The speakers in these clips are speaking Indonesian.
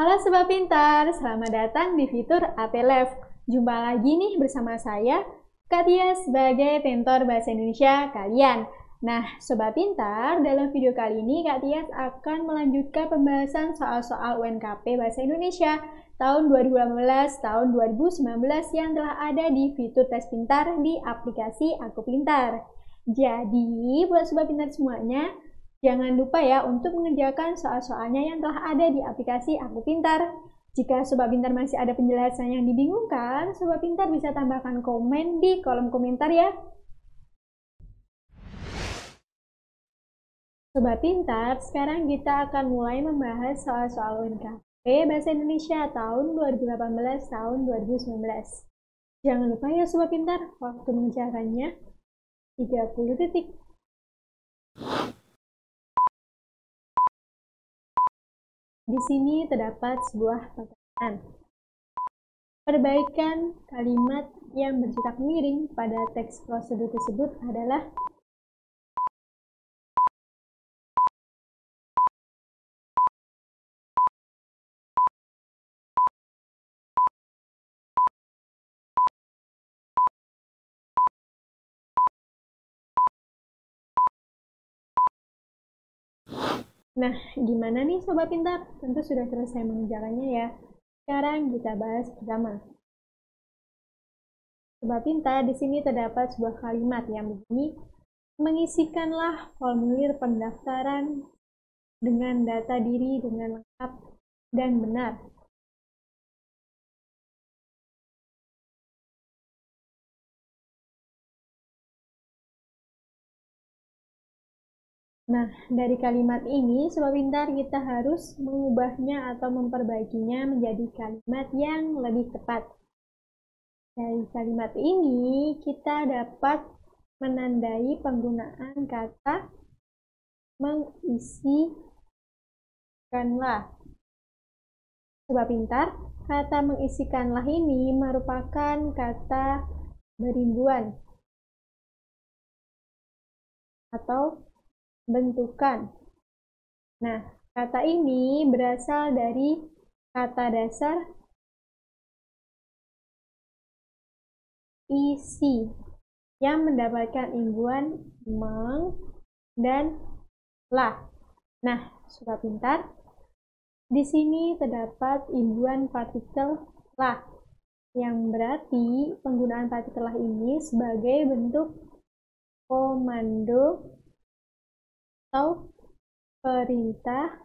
Halo Sobat Pintar, selamat datang di fitur APLEV. Jumpa lagi nih bersama saya, Kak Tia sebagai tentor Bahasa Indonesia kalian. Nah, Sobat Pintar, dalam video kali ini Kak Tia akan melanjutkan pembahasan soal-soal UNKP Bahasa Indonesia tahun 2018, tahun 2019 yang telah ada di fitur tes pintar di aplikasi Aku Pintar. Jadi, buat Sobat Pintar semuanya, jangan lupa ya untuk mengerjakan soal-soalnya yang telah ada di aplikasi Aku Pintar. Jika Sobat Pintar masih ada penjelasan yang dibingungkan, Sobat Pintar bisa tambahkan komen di kolom komentar ya. Sobat Pintar, sekarang kita akan mulai membahas soal-soal UNKP Bahasa Indonesia tahun 2018 tahun 2019. Jangan lupa ya Sobat Pintar, waktu mengerjakannya 30 detik. Di sini terdapat sebuah pertanyaan. Perbaikan kalimat yang bercetak miring pada teks prosedur tersebut adalah Nah, gimana nih Sobat Pintar? Tentu sudah selesai mengerjakannya ya. Sekarang kita bahas bersama. Sobat Pintar, di sini terdapat sebuah kalimat yang begini, mengisikanlah formulir pendaftaran dengan data diri dengan lengkap dan benar. Nah, dari kalimat ini, Sobat Pintar, kita harus mengubahnya atau memperbaikinya menjadi kalimat yang lebih tepat. Dari kalimat ini, kita dapat menandai penggunaan kata mengisikanlah. Sobat Pintar, kata mengisikanlah ini merupakan kata berinduan atau bentukan. Nah, kata ini berasal dari kata dasar isi yang mendapatkan imbuhan meng dan lah. Nah, Sobat Pintar, di sini terdapat imbuhan partikel lah, yang berarti penggunaan partikel lah ini sebagai bentuk komando atau perintah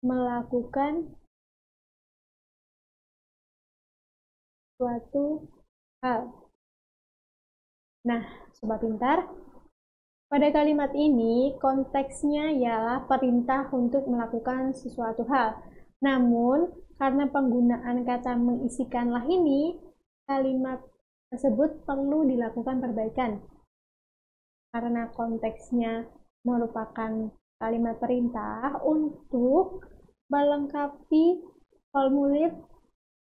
melakukan suatu hal. Nah, Sobat Pintar, pada kalimat ini konteksnya ialah perintah untuk melakukan sesuatu hal. Namun, karena penggunaan kata mengisikanlah ini, kalimat tersebut perlu dilakukan perbaikan. Karena konteksnya merupakan kalimat perintah untuk melengkapi formulir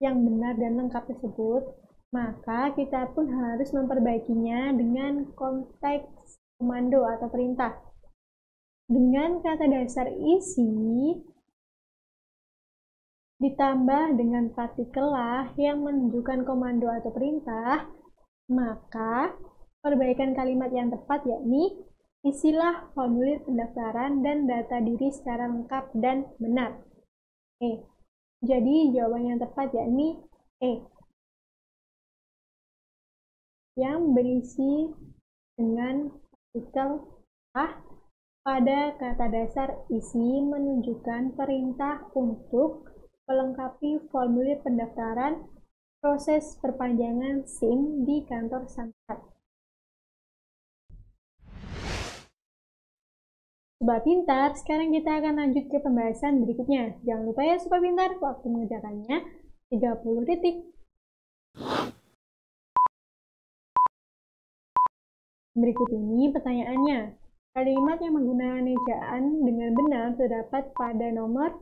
yang benar dan lengkap tersebut, maka kita pun harus memperbaikinya dengan konteks komando atau perintah. Dengan kata dasar isi ditambah dengan partikel lah yang menunjukkan komando atau perintah, maka perbaikan kalimat yang tepat yakni isilah formulir pendaftaran dan data diri secara lengkap dan benar. Jadi jawaban yang tepat yakni yang berisi dengan partikel pada kata dasar isi menunjukkan perintah untuk melengkapi formulir pendaftaran proses perpanjangan SIM di kantor samsat. Sobat Pintar, sekarang kita akan lanjut ke pembahasan berikutnya. Jangan lupa ya Sobat Pintar, waktu mengerjakannya 30 detik. Berikut ini pertanyaannya. Kalimat yang menggunakan ejaan dengan benar terdapat pada nomor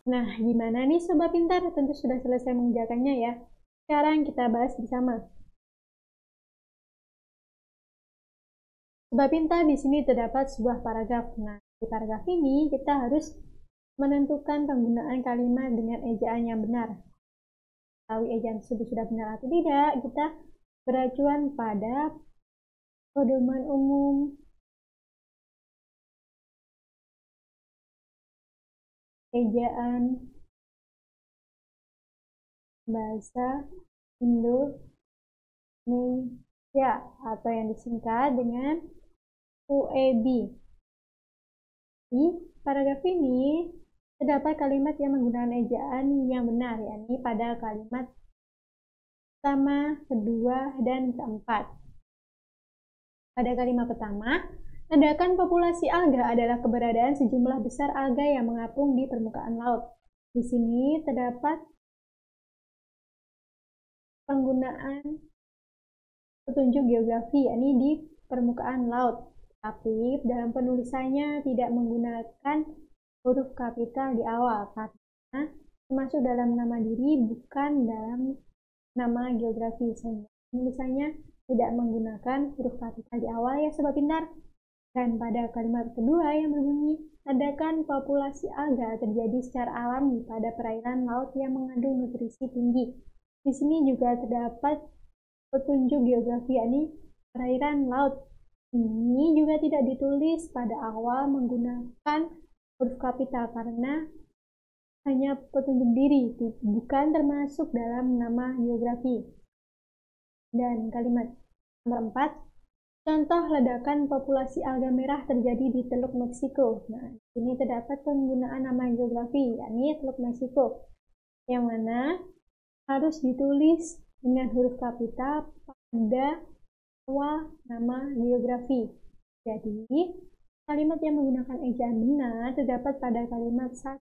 Nah, gimana nih Sobat Pintar? Tentu sudah selesai mengerjakannya ya. Sekarang kita bahas bersama. Sobat Pintar, di sini terdapat sebuah paragraf. Nah, di paragraf ini kita harus menentukan penggunaan kalimat dengan ejaan yang benar. Tahu ejaan tersebut sudah benar atau tidak, kita beracuan pada pedoman umum ejaan bahasa Indonesia atau yang disingkat dengan UEB. Di paragraf ini terdapat kalimat yang menggunakan ejaan yang benar, yakni pada kalimat pertama, kedua, dan keempat. Pada kalimat pertama, ledakan populasi alga adalah keberadaan sejumlah besar alga yang mengapung di permukaan laut. Di sini terdapat penggunaan petunjuk geografi, yakni di permukaan laut. Tapi dalam penulisannya tidak menggunakan huruf kapital di awal, karena termasuk dalam nama diri, bukan dalam nama geografi. Sehingga penulisannya tidak menggunakan huruf kapital di awal ya Sobat Pintar. Dan pada kalimat kedua yang berbunyi, ledakan populasi alga terjadi secara alami pada perairan laut yang mengandung nutrisi tinggi. Di sini juga terdapat petunjuk geografi, yakni perairan laut. Ini juga tidak ditulis pada awal menggunakan huruf kapital karena hanya petunjuk diri, bukan termasuk dalam nama geografi. Dan kalimat nomor 4, contoh ledakan populasi alga merah terjadi di Teluk Meksiko. Nah, di sini terdapat penggunaan nama geografi, yakni Teluk Meksiko, yang mana harus ditulis dengan huruf kapital pada awal nama geografi. Jadi, kalimat yang menggunakan ejaan benar terdapat pada kalimat 1,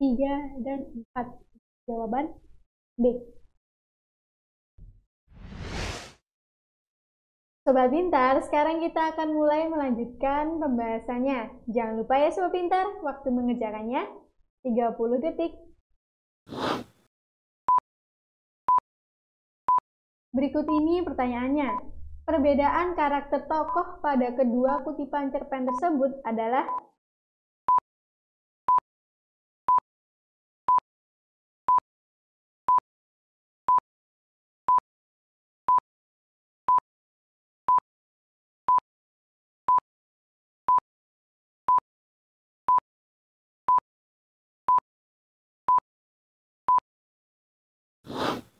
3, dan 4. Jawaban B. Sobat Pintar, sekarang kita akan mulai melanjutkan pembahasannya. Jangan lupa ya Sobat Pintar, waktu mengerjakannya 30 detik. Berikut ini pertanyaannya. Perbedaan karakter tokoh pada kedua kutipan cerpen tersebut adalah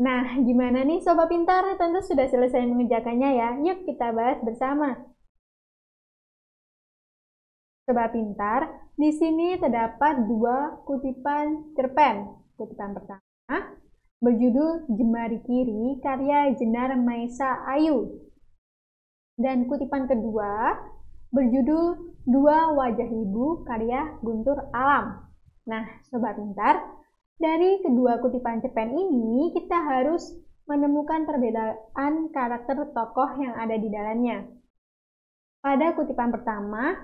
Nah, gimana nih Sobat Pintar? Tentu sudah selesai mengerjakannya ya. Yuk kita bahas bersama. Sobat Pintar, di sini terdapat dua kutipan cerpen. Kutipan pertama berjudul Jemari Kiri karya Jenar Maesa Ayu. Dan kutipan kedua berjudul Dua Wajah Ibu karya Guntur Alam. Nah, Sobat Pintar, dari kedua kutipan cerpen ini, kita harus menemukan perbedaan karakter tokoh yang ada di dalamnya. Pada kutipan pertama,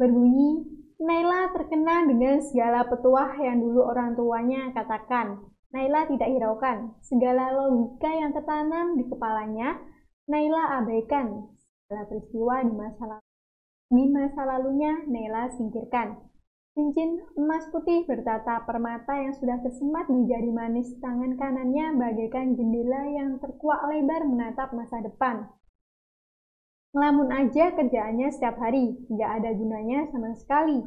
berbunyi, Naila terkena dengan segala petuah yang dulu orang tuanya katakan. Naila tidak hiraukan. Segala logika yang tertanam di kepalanya, Naila abaikan. Segala peristiwa di masa lalunya, Naila singkirkan. Cincin emas putih bertata permata yang sudah tersemat di jari manis tangan kanannya bagaikan jendela yang terkuak lebar menatap masa depan. Ngelamun aja kerjaannya setiap hari, tidak ada gunanya sama sekali.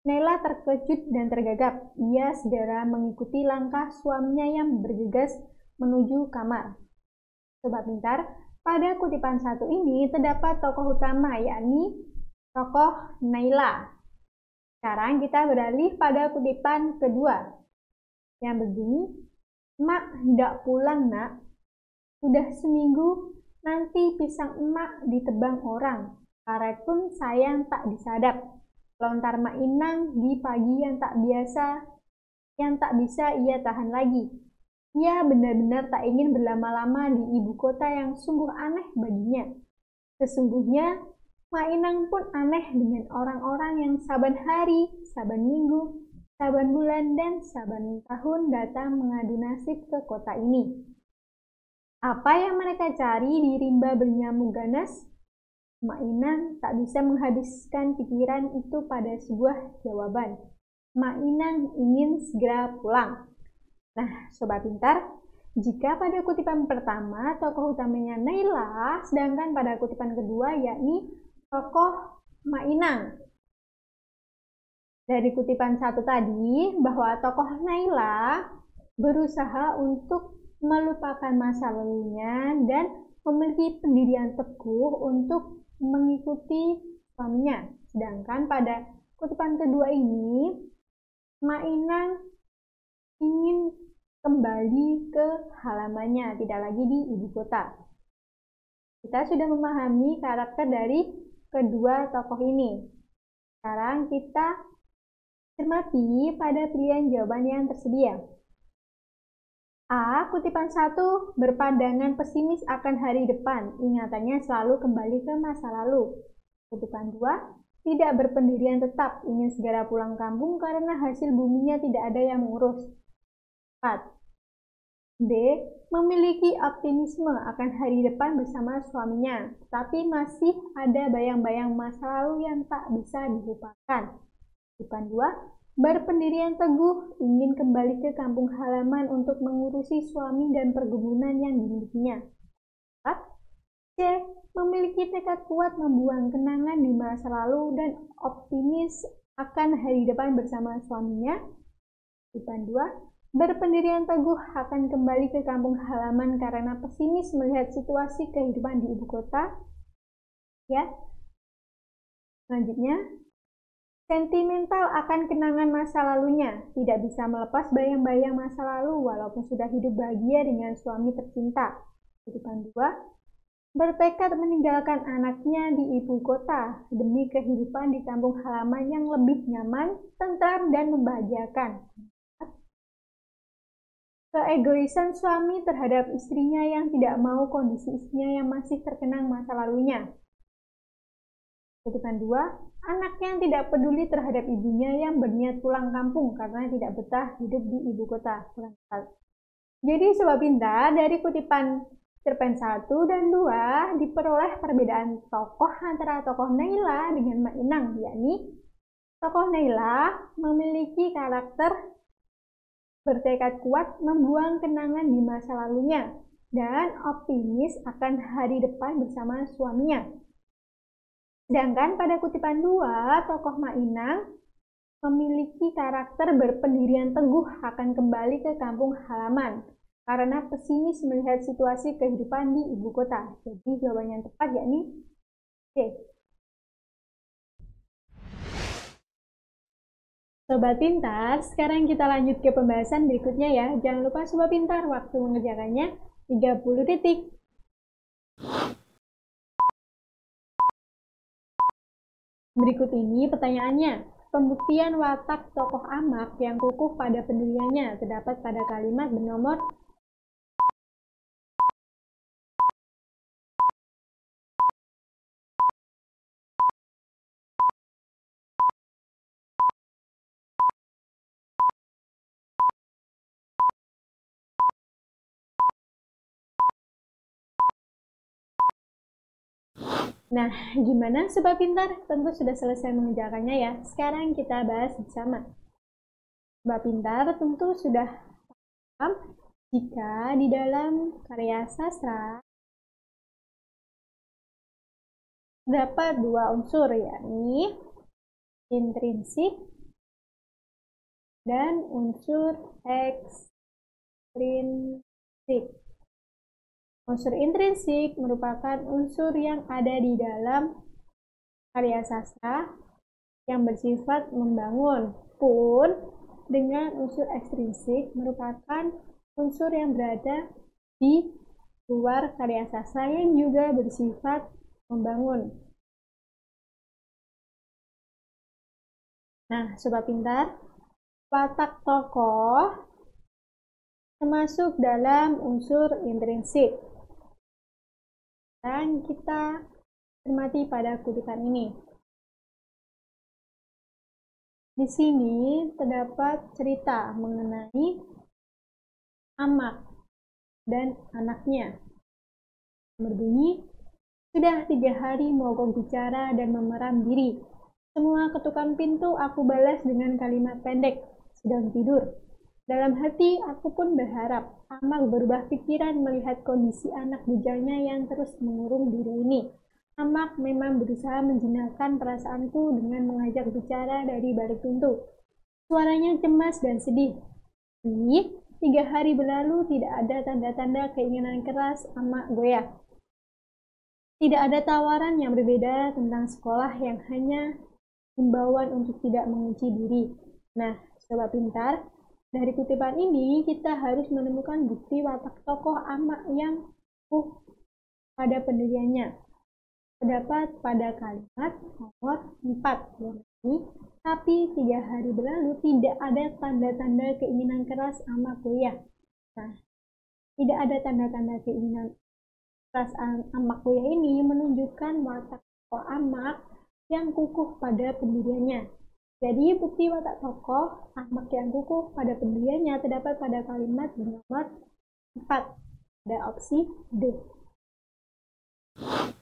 Naila terkejut dan tergagap. Ia segera mengikuti langkah suaminya yang bergegas menuju kamar. Sobat Pintar, pada kutipan 1 ini terdapat tokoh utama, yakni tokoh Naila. Sekarang kita beralih pada kutipan kedua yang berbunyi, Mak hendak pulang nak, sudah seminggu nanti pisang emak ditebang orang, karet pun sayang tak disadap, lontar Mak Inang di pagi yang tak bisa ia tahan lagi. Ia benar-benar tak ingin berlama-lama di ibu kota yang sungguh aneh baginya. Sesungguhnya Mainang pun aneh dengan orang-orang yang saban hari, saban minggu, saban bulan, dan saban tahun datang mengadu nasib ke kota ini. Apa yang mereka cari di rimba bernyamuk ganas? Mainang tak bisa menghabiskan pikiran itu pada sebuah jawaban. Mainang ingin segera pulang. Nah, Sobat Pintar, jika pada kutipan pertama tokoh utamanya Naila, sedangkan pada kutipan kedua yakni tokoh Mainang. Dari kutipan satu tadi, bahwa tokoh Naila berusaha untuk melupakan masa lalunya dan memiliki pendirian teguh untuk mengikuti suaminya. Sedangkan pada kutipan kedua ini, Mainang ingin kembali ke halamannya, tidak lagi di ibu kota. Kita sudah memahami karakter dari kedua tokoh ini. Sekarang kita cermati pada pilihan jawaban yang tersedia. A. Kutipan 1 berpandangan pesimis akan hari depan, ingatannya selalu kembali ke masa lalu. Kutipan 2 tidak berpendirian tetap, ingin segera pulang kampung karena hasil buminya tidak ada yang mengurus. 4. B. Memiliki optimisme akan hari depan bersama suaminya, tapi masih ada bayang-bayang masa lalu yang tak bisa dilupakan. Kutipan 2. Berpendirian teguh, ingin kembali ke kampung halaman untuk mengurusi suami dan perkebunan yang dimilikinya. 4. C. Memiliki tekad kuat membuang kenangan di masa lalu dan optimis akan hari depan bersama suaminya. Kutipan 2. Berpendirian teguh akan kembali ke kampung halaman karena pesimis melihat situasi kehidupan di ibu kota. Ya. Selanjutnya, sentimental akan kenangan masa lalunya, tidak bisa melepas bayang-bayang masa lalu walaupun sudah hidup bahagia dengan suami tercinta. Kutipan 2. Bertekad meninggalkan anaknya di ibu kota demi kehidupan di kampung halaman yang lebih nyaman, tentram, dan membahagiakan. Keegoisan suami terhadap istrinya yang tidak mau kondisi istrinya yang masih terkenang masa lalunya. Kutipan 2. Anak yang tidak peduli terhadap ibunya yang berniat pulang kampung karena tidak betah hidup di ibu kota. Jadi Sobat Pintar, dari kutipan cerpen 1 dan 2 diperoleh perbedaan tokoh antara tokoh Naila dengan Mainang, yakni tokoh Naila memiliki karakter bertekad kuat membuang kenangan di masa lalunya dan optimis akan hari depan bersama suaminya. Sedangkan pada kutipan 2, tokoh Mainang memiliki karakter berpendirian teguh akan kembali ke kampung halaman karena pesimis melihat situasi kehidupan di ibu kota. Jadi jawaban yang tepat yakni C. Sobat Pintar, sekarang kita lanjut ke pembahasan berikutnya ya. Jangan lupa Sobat Pintar, waktu mengerjakannya 30 detik. Berikut ini pertanyaannya. Pembuktian watak tokoh Amak yang kukuh pada pendiriannya terdapat pada kalimat bernomor Nah, gimana Sobat Pintar? Tentu sudah selesai mengerjakannya ya. Sekarang kita bahas bersama. Sobat Pintar tentu sudah paham jika di dalam karya sastra terdapat dua unsur, yakni intrinsik dan unsur ekstrinsik. Unsur intrinsik merupakan unsur yang ada di dalam karya sastra yang bersifat membangun, pun dengan unsur ekstrinsik merupakan unsur yang berada di luar karya sastra yang juga bersifat membangun. Nah, Sobat Pintar, watak tokoh termasuk dalam unsur intrinsik. Dan kita Cermati pada kutipan ini. Di sini terdapat cerita mengenai Amak dan anaknya. Berbunyi, sudah 3 hari mogok bicara dan memeram diri. Semua ketukan pintu aku balas dengan kalimat pendek, sedang tidur. Dalam hati aku pun berharap Amak berubah pikiran melihat kondisi anak bujalnya yang terus mengurung diri ini. Amak memang berusaha menjinakkan perasaanku dengan mengajak bicara dari balik pintu. Suaranya cemas dan sedih. 3 hari berlalu tidak ada tanda-tanda keinginan keras Amak goyah. Tidak ada tawaran yang berbeda tentang sekolah yang hanya himbauan untuk tidak mengunci diri. Nah, sobat pintar, dari kutipan ini kita harus menemukan bukti watak tokoh Amak yang pada pendiriannya. Terdapat pada kalimat nomor 4 ini, tapi 3 hari berlalu tidak ada tanda-tanda keinginan keras Amak goyah. Nah, tidak ada tanda-tanda keinginan keras Amak goyah ini menunjukkan watak tokoh Amak yang kukuh pada pendiriannya. Jadi bukti watak tokoh Amak yang kukuh pada pendiriannya terdapat pada kalimat nomor 4. Ada opsi D.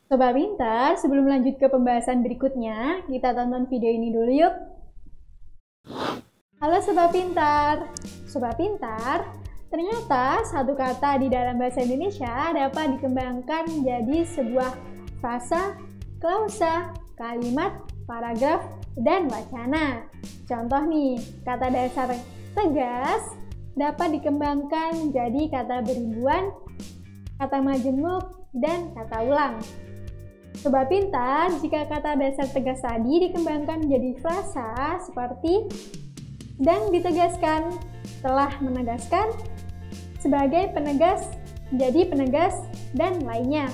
Sobat pintar, sebelum lanjut ke pembahasan berikutnya, kita tonton video ini dulu yuk. Halo Sobat pintar. Sobat pintar, ternyata satu kata di dalam bahasa Indonesia dapat dikembangkan menjadi sebuah frasa, klausa, kalimat, paragraf, dan wacana. Contoh nih, kata dasar tegas dapat dikembangkan menjadi kata beribuan, kata majemuk, dan kata ulang. Sobat pintar, jika kata dasar tegas tadi dikembangkan menjadi frasa seperti sedang ditegaskan, telah menegaskan, sebagai penegas, jadi penegas, dan lainnya.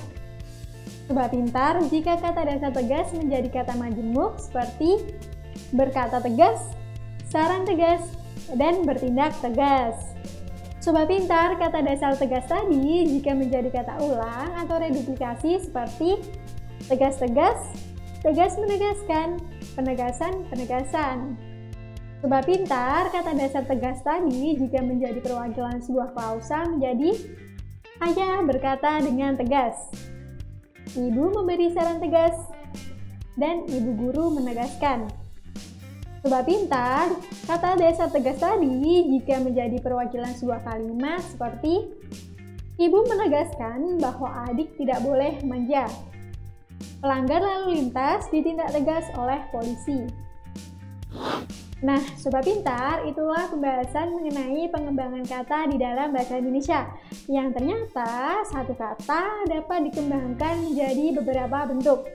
Sobat pintar, jika kata dasar tegas menjadi kata majemuk seperti berkata tegas, saran tegas, dan bertindak tegas. Sobat pintar, kata dasar tegas tadi jika menjadi kata ulang atau reduplikasi seperti tegas-tegas, tegas menegaskan, penegasan-penegasan. Sobat pintar, kata dasar tegas tadi jika menjadi perwakilan sebuah klausa menjadi ayah berkata dengan tegas, ibu memberi saran tegas, dan ibu guru menegaskan. Sobat pintar, kata dasar tegas tadi jika menjadi perwakilan sebuah kalimat seperti ibu menegaskan bahwa adik tidak boleh manja. Pelanggar lalu lintas ditindak tegas oleh polisi. Nah, Sobat pintar, itulah pembahasan mengenai pengembangan kata di dalam bahasa Indonesia yang ternyata satu kata dapat dikembangkan menjadi beberapa bentuk.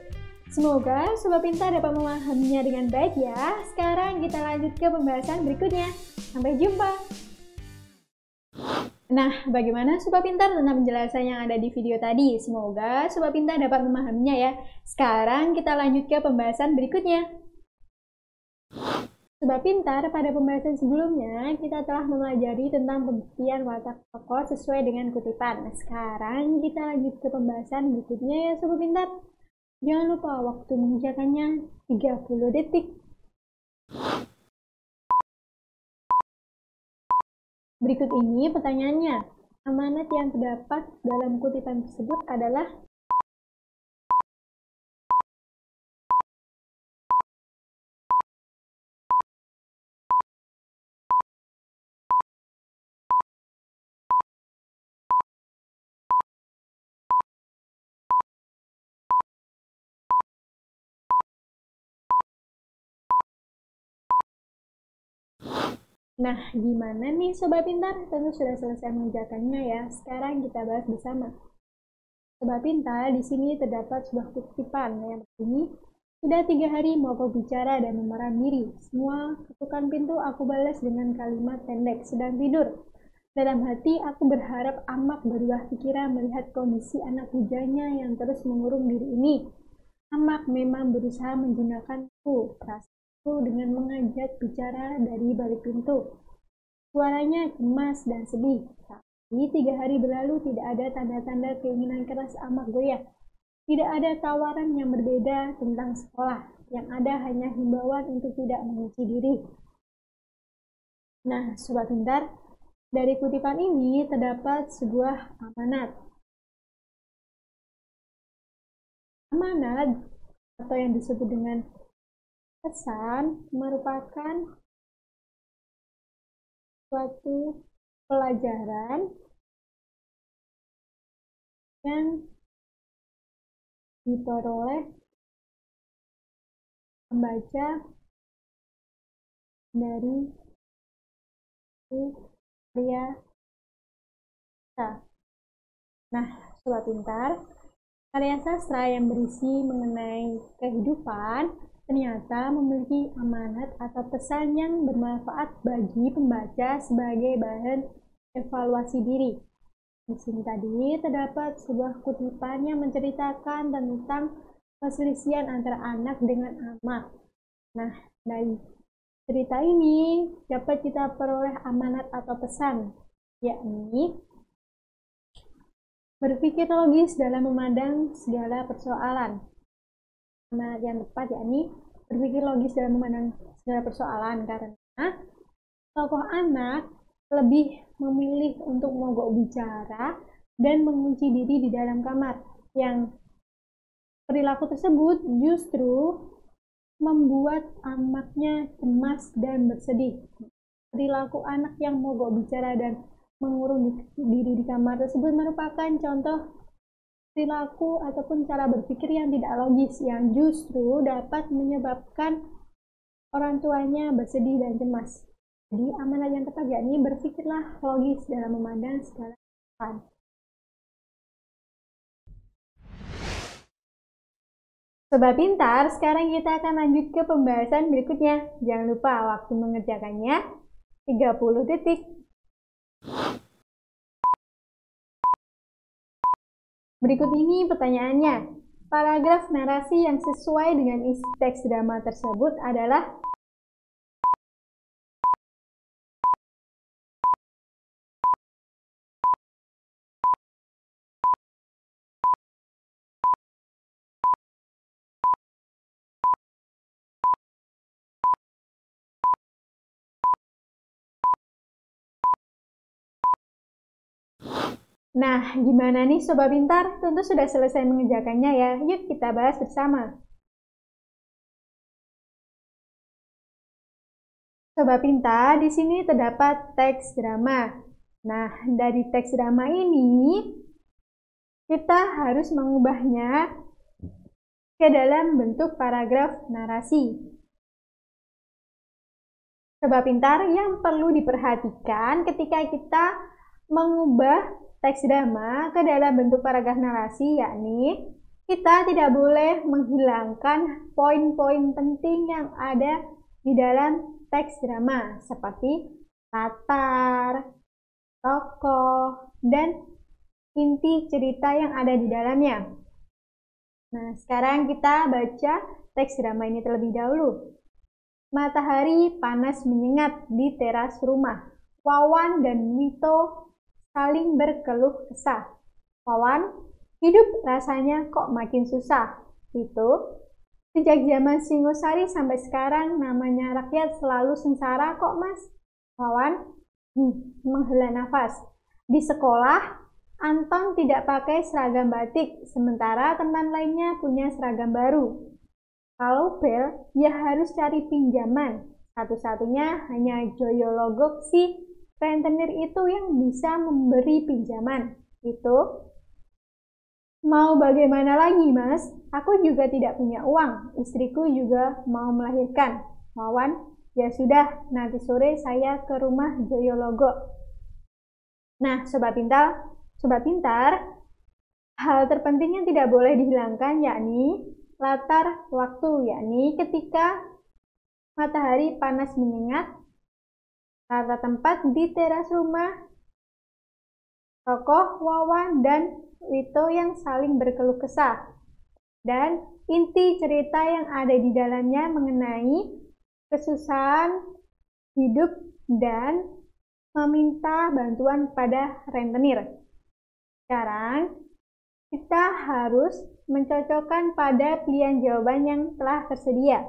Semoga Sobat pintar dapat memahaminya dengan baik ya. Sekarang kita lanjut ke pembahasan berikutnya. Sampai jumpa! Nah, bagaimana Sobat pintar tentang penjelasan yang ada di video tadi? Semoga Sobat pintar dapat memahaminya ya. Sekarang kita lanjut ke pembahasan berikutnya. Sobat pintar, pada pembahasan sebelumnya kita telah mempelajari tentang pembuktian watak tokoh sesuai dengan kutipan. Nah, sekarang kita lanjut ke pembahasan berikutnya ya Sobat pintar. Jangan lupa waktu mengerjakannya 30 detik. Berikut ini pertanyaannya. Amanat yang terdapat dalam kutipan tersebut adalah Nah, gimana nih Sobat pintar? Tentu sudah selesai mengerjakannya ya. Sekarang kita bahas bersama. Sobat pintar, di sini terdapat sebuah kutipan yang berbunyi, sudah 3 hari mogok bicara dan memeram diri. Semua ketukan pintu aku balas dengan kalimat pendek, sedang tidur. Dalam hati aku berharap Amak berubah pikiran melihat kondisi anak bujalnya yang terus mengurung diri ini. Amak memang berusaha menjinakkanku, perasaanku dengan mengajak bicara dari balik pintu. Suaranya cemas dan sedih. Tapi 3 hari berlalu tidak ada tanda-tanda keinginan keras Amak goyah. Tidak ada tawaran yang berbeda tentang sekolah, yang ada hanya himbauan untuk tidak mengunci diri. Nah, Sobat Pintar, dari kutipan ini terdapat sebuah amanat. Amanat atau yang disebut dengan pesan merupakan suatu pelajaran yang diperoleh pembaca dari karya. Nah, Sobat Pintar, karya sastra yang berisi mengenai kehidupan ternyata memiliki amanat atau pesan yang bermanfaat bagi pembaca sebagai bahan evaluasi diri. Di sini tadi terdapat sebuah kutipan yang menceritakan tentang perselisihan antara anak dengan amak. Nah, dari cerita ini dapat kita peroleh amanat atau pesan, yakni berpikir logis dalam memandang segala persoalan. Amanat yang tepat yakni berpikir logis dalam memandang segala persoalan, karena tokoh anak lebih memilih untuk mogok bicara dan mengunci diri di dalam kamar, yang perilaku tersebut justru membuat amaknya cemas dan bersedih. Perilaku anak yang mogok bicara dan mengurung diri di kamar tersebut merupakan contoh perilaku ataupun cara berpikir yang tidak logis, yang justru dapat menyebabkan orang tuanya bersedih dan cemas. Jadi amanat yang tepat yakni berpikirlah logis dalam memandang segala hal. Sobat Pintar, sekarang kita akan lanjut ke pembahasan berikutnya. Jangan lupa waktu mengerjakannya 30 detik. Berikut ini pertanyaannya. Paragraf narasi yang sesuai dengan isi teks drama tersebut adalah Nah, gimana nih Sobat Pintar? Tentu sudah selesai mengerjakannya ya. Yuk kita bahas bersama. Sobat Pintar, di sini terdapat teks drama. Nah, dari teks drama ini kita harus mengubahnya ke dalam bentuk paragraf narasi. Sobat Pintar, yang perlu diperhatikan ketika kita mengubah teks drama ke dalam bentuk paragraf narasi, yakni kita tidak boleh menghilangkan poin-poin penting yang ada di dalam teks drama, seperti latar, tokoh, dan inti cerita yang ada di dalamnya. Nah, sekarang kita baca teks drama ini terlebih dahulu. Matahari panas menyengat di teras rumah. Wawan dan Wito saling berkeluh kesah. Wawan, hidup rasanya kok makin susah. Wito, sejak zaman Singosari sampai sekarang namanya rakyat selalu sengsara kok mas. Wawan, menghela nafas. Di sekolah, Anton tidak pakai seragam batik, sementara teman lainnya punya seragam baru. Kalau Bel, ya harus cari pinjaman. Satu-satunya hanya Joyologok si rentenir itu yang bisa memberi pinjaman. Itu mau bagaimana lagi, Mas? Aku juga tidak punya uang. Istriku juga mau melahirkan. Wawan, ya sudah, nanti sore saya ke rumah Joyologo. Nah, Sobat Pintar, hal terpenting yang tidak boleh dihilangkan yakni latar waktu, yakni ketika matahari panas menyengat, latar tempat di teras rumah, tokoh Wawan dan Wito yang saling berkeluh kesah, dan inti cerita yang ada di dalamnya mengenai kesusahan hidup dan meminta bantuan pada rentenir. Sekarang Kita harus mencocokkan pada pilihan jawaban yang telah tersedia.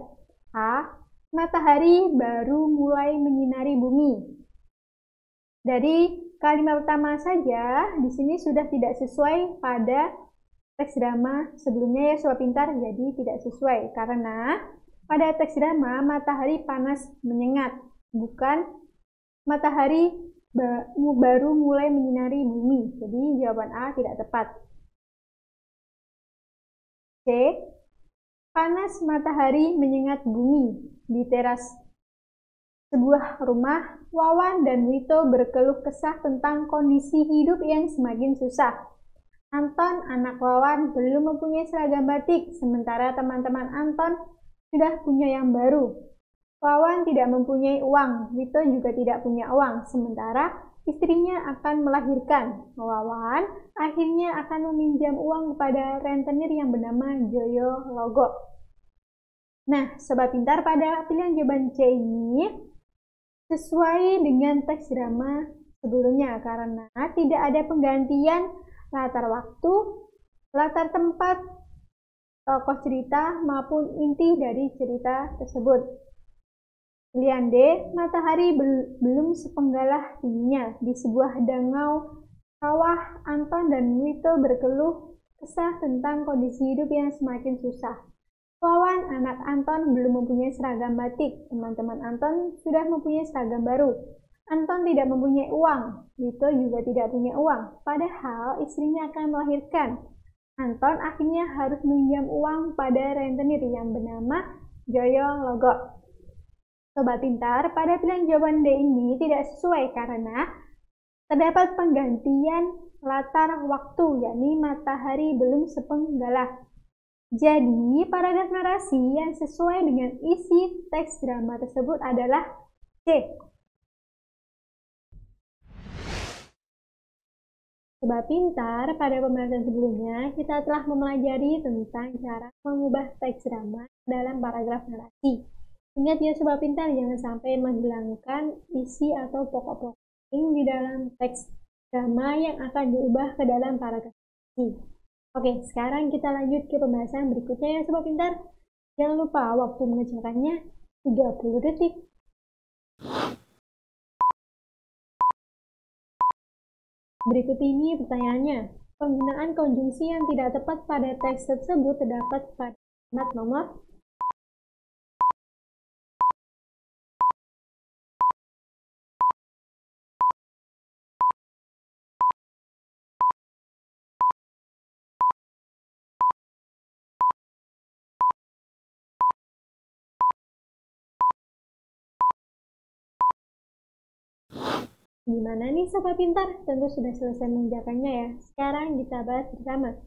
A. Matahari baru mulai menyinari bumi. Dari kalimat pertama saja, di sini sudah tidak sesuai pada teks drama sebelumnya ya Sobat Pintar, jadi tidak sesuai. Karena pada teks drama, matahari panas menyengat, bukan matahari baru mulai menyinari bumi. Jadi jawaban A tidak tepat. C. Panas matahari menyengat bumi. Di teras sebuah rumah, Wawan dan Wito berkeluh kesah tentang kondisi hidup yang semakin susah. Anton, anak Wawan, belum mempunyai seragam batik, sementara teman-teman Anton sudah punya yang baru. Wawan tidak mempunyai uang, Wito juga tidak punya uang, sementara istrinya akan melahirkan. Wawan akhirnya akan meminjam uang kepada rentenir yang bernama Joyo Logo. Nah, Sobat Pintar, pada pilihan jawaban C ini sesuai dengan teks drama sebelumnya karena tidak ada penggantian latar waktu, latar tempat, tokoh cerita maupun inti dari cerita tersebut. Pilihan D, matahari belum sepenggalah tingginya. Di sebuah dangau sawah, Anton dan Wito berkeluh kesah tentang kondisi hidup yang semakin susah. Wawan, anak Anton, belum mempunyai seragam batik. Teman-teman Anton sudah mempunyai seragam baru. Anton tidak mempunyai uang. Wito juga tidak punya uang. Padahal istrinya akan melahirkan. Anton akhirnya harus meminjam uang pada rentenir yang bernama Joyo Logo. Sobat Pintar, pada pilihan jawaban D ini tidak sesuai karena terdapat penggantian latar waktu, yakni matahari belum sepenggalah. Jadi, paragraf narasi yang sesuai dengan isi teks drama tersebut adalah C. Sobat Pintar, pada pembahasan sebelumnya kita telah mempelajari tentang cara mengubah teks drama dalam paragraf narasi. Ingat ya Sobat Pintar, jangan sampai menghilangkan isi atau pokok-pokok di dalam teks drama yang akan diubah ke dalam paragraf narasi. Oke, sekarang kita lanjut ke pembahasan berikutnya ya Sobat Pintar. Jangan lupa waktu mengerjakannya 30 detik. Berikut ini pertanyaannya. Penggunaan konjungsi yang tidak tepat pada teks tersebut terdapat pada kalimat nomor gimana nih Sobat Pintar? Tentu sudah selesai mengerjakannya ya. Sekarang kita bahas bersama.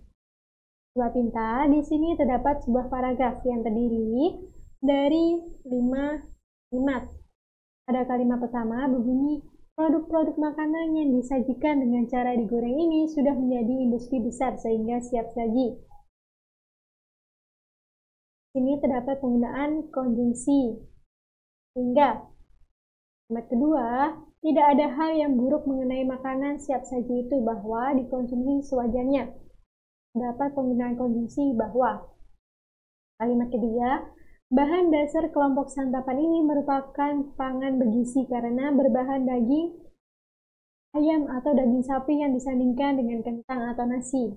Sobat Pintar, di sini terdapat sebuah paragraf yang terdiri dari 5 kalimat. Pada kalimat pertama berbunyi, produk-produk makanan yang disajikan dengan cara digoreng ini sudah menjadi industri besar sehingga siap saji. Ini terdapat penggunaan konjungsi sehingga. Kalimat kedua, tidak ada hal yang buruk mengenai makanan siap saji itu bahwa dikonsumsi sewajarnya. Terdapat penggunaan konjungsi bahwa. Kalimat ketiga, bahan dasar kelompok santapan ini merupakan pangan bergizi karena berbahan daging ayam atau daging sapi yang disandingkan dengan kentang atau nasi.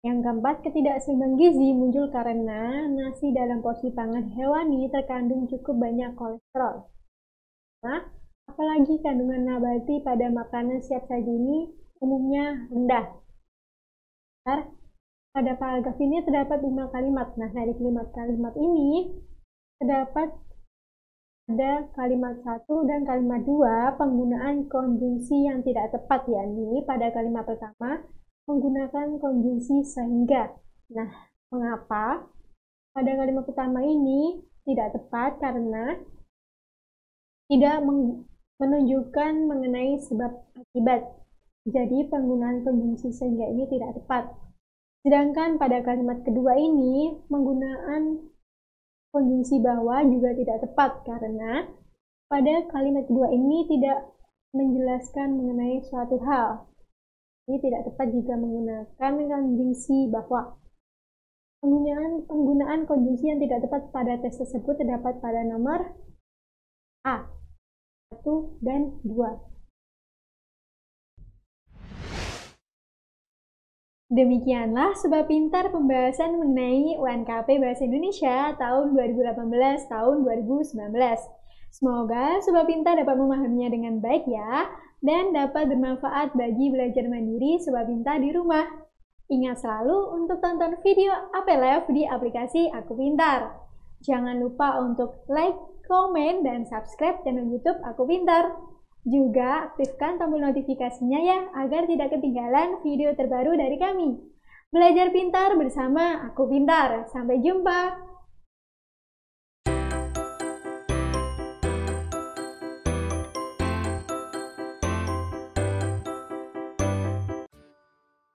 Yang keempat, ketidakseimbangan gizi muncul karena nasi dalam porsi pangan hewani terkandung cukup banyak kolesterol. Nah, apalagi kandungan nabati pada makanan siap saji ini umumnya rendah. Pada paragraf ini terdapat 5 kalimat. Nah, dari kalimat ini terdapat ada kalimat 1 dan kalimat 2 penggunaan konjungsi yang tidak tepat, yakni pada kalimat pertama menggunakan konjungsi sehingga. Nah, mengapa pada kalimat pertama ini tidak tepat? Karena tidak menunjukkan mengenai sebab akibat. Jadi, penggunaan konjungsi sehingga ini tidak tepat. Sedangkan pada kalimat kedua ini, penggunaan konjungsi bahwa juga tidak tepat karena pada kalimat kedua ini tidak menjelaskan mengenai suatu hal. Ini tidak tepat jika menggunakan konjungsi bahwa. Penggunaan konjungsi yang tidak tepat pada teks tersebut terdapat pada nomor A, 1 dan 2. Demikianlah Sobat Pintar pembahasan mengenai UNKP Bahasa Indonesia tahun 2018 tahun 2019. Semoga Sobat Pintar dapat memahaminya dengan baik ya, dan dapat bermanfaat bagi belajar mandiri Sobat Pintar di rumah. Ingat selalu untuk tonton video APLF di aplikasi Aku Pintar. Jangan lupa untuk like, komen, dan subscribe channel YouTube Aku Pintar. Juga aktifkan tombol notifikasinya ya, agar tidak ketinggalan video terbaru dari kami. Belajar pintar bersama Aku Pintar. Sampai jumpa!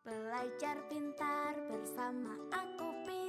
Belajar pintar bersama Aku Pintar.